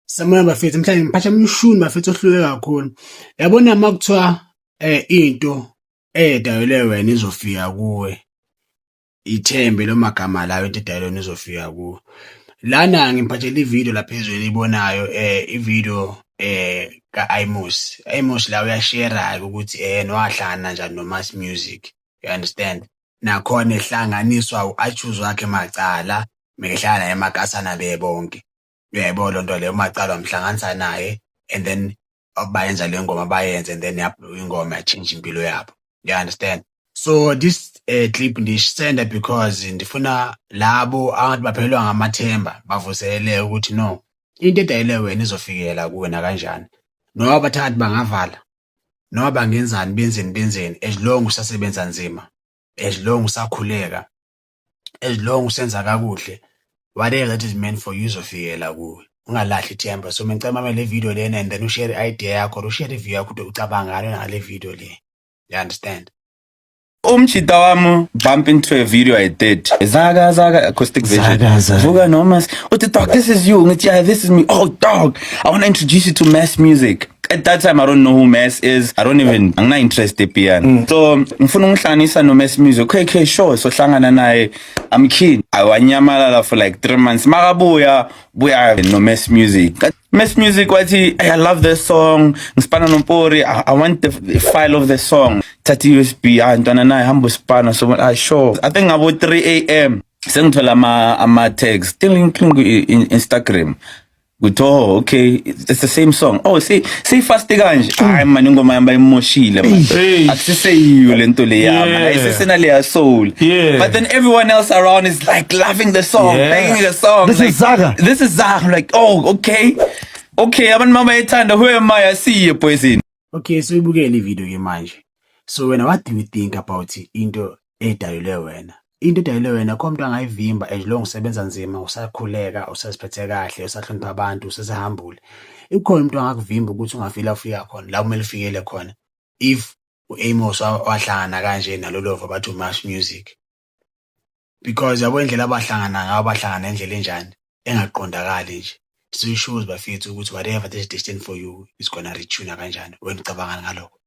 Samona bafethu mhlawumbe ngiphatha umshuni bafethu ohlule kakhulu. Yabona makuthiwa into edayelwe wena izofika kuwe. Ithembe lo magama lawo into edayelwe izofika kuwe. Lana ngiphathele ividiyo laphezulu ibonayo ividiyo ka-Amos. Amos la uyashare ukuthi yena wahlangana kanjani noMass Music. You understand? Nakhona ehlanganiswa u-Achuz wakhe macala mehlala naye emakasana bebonke. Uyayibona lo nto leyo macala wamhlanganisa naye and then bayenza le ngoma bayenze and then ingoma yachinja impilo yabo. You understand? So this clip ndisenda because ndifuna labo abantu baphelelwa ngamathemba bavuselele ukuthi no into edayile wena izofikela kuwena kanjani. Noma bathakathi bangavala noma bangenzani benzeni as long usasebenza nzima, as long usakhuleka, as long usenza kakuhle, whatever that is meant for you izofikela kuwe. Ungalahli ithemba. So ngicela mama le video lena and then ushare idea yakho or ushare video yakho ukuthi ucabanga ngalo ngale video le. You understand? Umchita wami bump into a video I did. Zaga acoustic version. Vuga Nomas. What the dog? This is you. Ngithi, yeah, this is me. Oh dog, I want to introduce you to Mass Music. At that time I don't know who Mass is. I'm not interested piano. So ngifuna ungihlanganisa no Mass Music. Okay, sure. So hlangana naye. I'm keen. Awanyamalala for like 3 months. Makabuya no Mass Music. Mass Music wathi, I love this song. Ngispana nompori. I want the file of the song. Thathi USB antwana naye hamba uspana. So sure. I think about 3 a.m. sengithola ama tags still in Instagram. Guto, okay, it's the same song. Oh, say fast kanje. Ay man ingoma yamba imoshile man. Akusise yiyo lento le yama. Ayisesena le soul. But then everyone else around is like loving the song, playing the song. This is Zaga. This is Zaga. I'm like, oh, okay. Okay, abantu mama ethanda, who am I? I see you poison. Okay, so ibukele ivideo ke manje. So wena, what do you think about into edayelwe wena? Into edayelwe wena komuntu angayivimba as long usebenza nzima, usakhuleka, usaziphethe kahle, usahlonipha abantu, usasahambule. Ikhona umuntu angakuvimba ukuthi ungafika ufika khona la kumele ufikele khona. If uAmos wahlangana kanje nalolovo bathu Mass Music. Because yabo indlela abahlangana ngayo bahlangana endlela enjani engaqondakali nje. So it shows bafethu ukuthi whatever that is destined for you is gonna reach you kanjani. Wena ucabanga ngalokho.